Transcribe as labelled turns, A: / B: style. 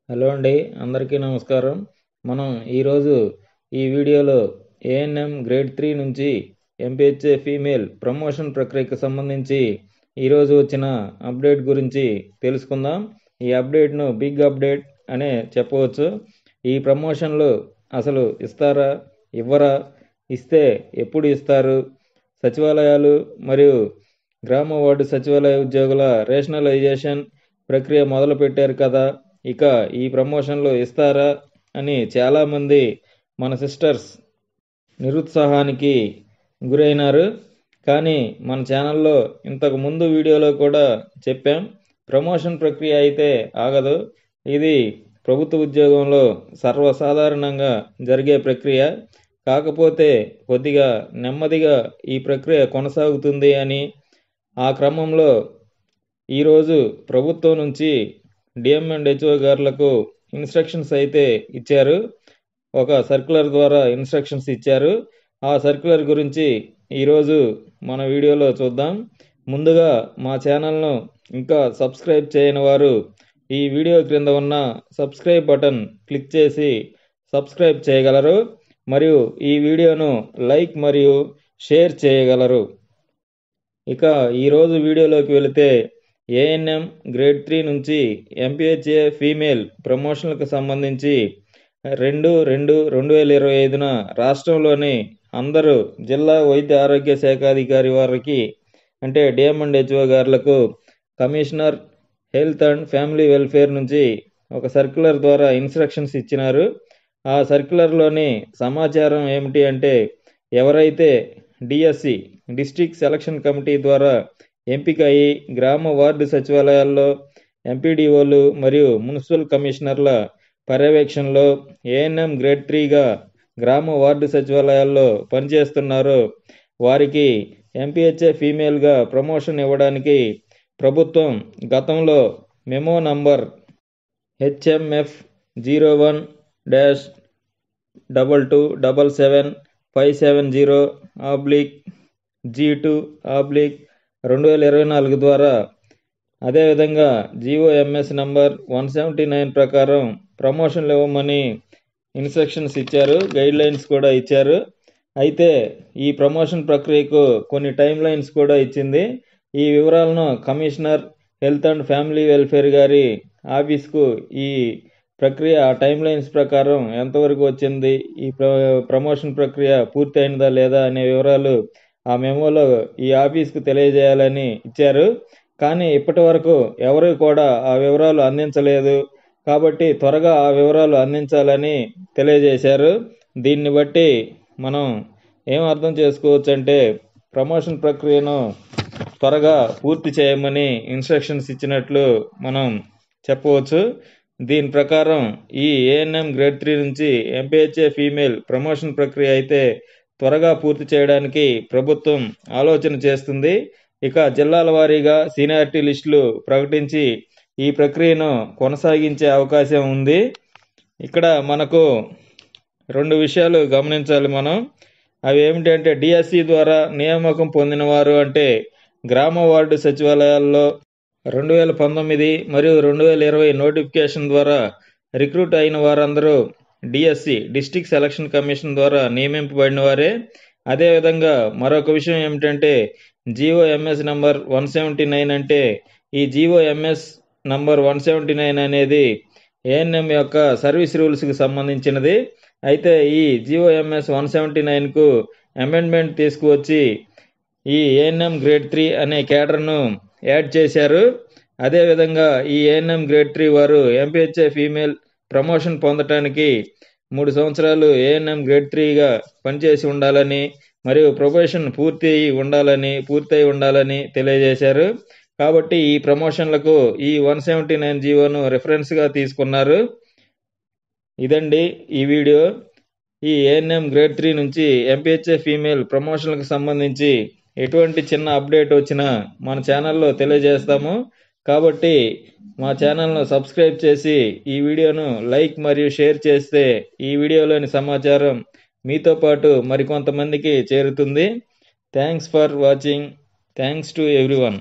A: Hello అండి, అందరికీ నమస్కారం. మనం ఈరోజు ఈ వీడియోలో ఏఎన్ఎం గ్రేడ్ 3 నుంచి ఎంపీహెచ్ఏ ఫీమేల్ ప్రమోషన్ ప్రక్రియకు సంబంధించి ఈరోజు వచ్చిన అప్డేట్ గురించి తెలుసుకుందాం. ఈ అప్డేట్ను బిగ్ అప్డేట్ అనే చెప్పవచ్చు. ఈ ప్రమోషన్లు అసలు ఇస్తారా, ఇవ్వరా, ఇస్తే ఎప్పుడు ఇస్తారు, సచివాలయాలు మరియు గ్రామ వార్డు సచివాలయ ఉద్యోగుల రేషనలైజేషన్ ప్రక్రియ మొదలు పెట్టారు కదా, ఇక ఈ ప్రమోషన్లు ఇస్తారా అని చాలామంది మన సిస్టర్స్ నిరుత్సాహానికి గురైనారు. కానీ మన ఛానల్లో ఇంతకు ముందు వీడియోలో కూడా చెప్పాం, ప్రమోషన్ ప్రక్రియ అయితే ఆగదు. ఇది ప్రభుత్వ ఉద్యోగంలో సర్వసాధారణంగా జరిగే ప్రక్రియ. కాకపోతే కొద్దిగా నెమ్మదిగా ఈ ప్రక్రియ కొనసాగుతుంది అని, ఆ క్రమంలో ఈరోజు ప్రభుత్వం నుంచి డిఎం అండ్ హెచ్ఓ గారులకు ఇన్స్ట్రక్షన్స్ అయితే ఇచ్చారు. ఒక సర్క్యులర్ ద్వారా ఇన్స్ట్రక్షన్స్ ఇచ్చారు. ఆ సర్క్యులర్ గురించి ఈరోజు మన వీడియోలో చూద్దాం. ముందుగా మా ఛానల్ను ఇంకా సబ్స్క్రైబ్ చేయని వారు ఈ వీడియో క్రింద ఉన్న సబ్స్క్రైబ్ బటన్ క్లిక్ చేసి సబ్స్క్రైబ్ చేయగలరు, మరియు ఈ వీడియోను లైక్ మరియు షేర్ చేయగలరు. ఇక ఈరోజు వీడియోలోకి వెళితే, ఏఎన్ఎం గ్రేడ్ 3 నుంచి ఎంపీహెచ్ఏ ఫీమేల్ ప్రమోషన్లకు సంబంధించి 2/2/2025న రాష్ట్రంలోని అందరూ జిల్లా వైద్య ఆరోగ్య శాఖాధికారి వారికి, అంటే డిఎం అండ్ హెచ్ఓ గారులకు commissioner health and family welfare నుంచి ఒక సర్క్యులర్ ద్వారా ఇన్స్ట్రక్షన్స్ ఇచ్చినారు. ఆ సర్క్యులర్లోని సమాచారం ఏమిటి అంటే, ఎవరైతే డిఎస్సి డిస్ట్రిక్ట్ సెలక్షన్ కమిటీ ద్వారా ఎంపిక అయ్యి గ్రామ వార్డు సచివాలయాల్లో ఎంపీడీఓలు మరియు మున్సిపల్ కమిషనర్ల పర్యవేక్షణలో ఏఎన్ఎం గ్రేడ్ 3గా గ్రామ వార్డు సచివాలయాల్లో పనిచేస్తున్నారో వారికి ఎంపీహెచ్ఏ ఫీమేల్గా ప్రమోషన్ ఇవ్వడానికి ప్రభుత్వం గతంలో మెమో నంబర్ HMF 01-22-570/G2/2024 ద్వారా, అదేవిధంగా GOMS నంబర్ 179 ప్రకారం ప్రమోషన్లు ఇవ్వమని ఇన్స్ట్రక్షన్స్ ఇచ్చారు, గైడ్ లైన్స్ కూడా ఇచ్చారు. అయితే ఈ ప్రమోషన్ ప్రక్రియకు కొన్ని టైం లైన్స్ కూడా ఇచ్చింది. ఈ వివరాలను commissioner health and family welfare గారి ఆఫీస్కు ఈ ప్రక్రియ టైం లైన్స్ ప్రకారం ఎంతవరకు వచ్చింది, ఈ ప్రమోషన్ ప్రక్రియ పూర్తి అయినదా లేదా అనే వివరాలు ఆ మెమోలో ఈ ఆఫీస్కు తెలియజేయాలని ఇచ్చారు. కానీ ఇప్పటి వరకు ఎవరు కూడా ఆ వివరాలు అందించలేదు. కాబట్టి త్వరగా ఆ వివరాలు అందించాలని తెలియజేశారు. దీన్ని బట్టి మనం ఏం అర్థం చేసుకోవచ్చు అంటే, ప్రమోషన్ ప్రక్రియను త్వరగా పూర్తి చేయమని ఇన్స్ట్రక్షన్స్ ఇచ్చినట్లు మనం చెప్పవచ్చు. దీని ప్రకారం ఈ ఏఎన్ఎం గ్రేడ్ 3 నుంచి ఎంపీహెచ్ఏ ఫీమేల్ ప్రమోషన్ ప్రక్రియ అయితే త్వరగా పూర్తి చేయడానికి ప్రభుత్వం ఆలోచన చేస్తుంది. ఇక జిల్లాల వారీగా సీనియారిటీ లిస్టులు ప్రకటించి ఈ ప్రక్రియను కొనసాగించే అవకాశం ఉంది. ఇక్కడ మనకు 2 విషయాలు గమనించాలి మనం. అవి ఏమిటంటే, డిఎస్సి ద్వారా నియామకం పొందిన వారు, అంటే గ్రామ వార్డు సచివాలయాల్లో 2019 మరియు 2020 నోటిఫికేషన్ ద్వారా రిక్రూట్ అయిన వారందరూ డిఎస్సి డిస్ట్రిక్ట్ సెలక్షన్ కమిషన్ ద్వారా నియమింపబడిన వారే. అదేవిధంగా మరొక విషయం ఏమిటంటే, GOMS నంబర్ 179, అంటే ఈ GOMS నంబర్ 179 అనేది ఏఎన్ఎం యొక్క సర్వీస్ రూల్స్కి సంబంధించినది. అయితే ఈ GOMS 179కు అమెండ్మెంట్ తీసుకువచ్చి ఈ ఏఎన్ఎం గ్రేడ్ 3 అనే క్యాడర్ను యాడ్ చేశారు. అదేవిధంగా ఈ ఏఎన్ఎం గ్రేడ్ 3 వారు ఎంపీహెచ్ఏ ఫీమేల్ ప్రమోషన్ పొందటానికి 3 సంవత్సరాలు ఏఎన్ఎం గ్రేడ్ 3గా పనిచేసి ఉండాలని, మరియు ప్రొబేషన్ పూర్తయి ఉండాలని తెలియజేశారు. కాబట్టి ఈ ప్రమోషన్లకు ఈ 179 జీవోను రెఫరెన్స్గా తీసుకున్నారు. ఇదండి ఈ వీడియో. ఈ ఏఎన్ఎం గ్రేడ్ 3 నుంచి ఎంపీహెచ్ఏ ఫీమేల్ ప్రమోషన్లకు సంబంధించి ఎటువంటి చిన్న అప్డేట్ వచ్చినా మన ఛానల్లో తెలియజేస్తాము. కాబట్టి మా ఛానల్ను సబ్స్క్రైబ్ చేసి ఈ వీడియోను లైక్ మరియు షేర్ చేస్తే ఈ వీడియోలోని సమాచారం మీతో పాటు మరికొంతమందికి చేరుతుంది. Thanks for watching. Thanks to everyone.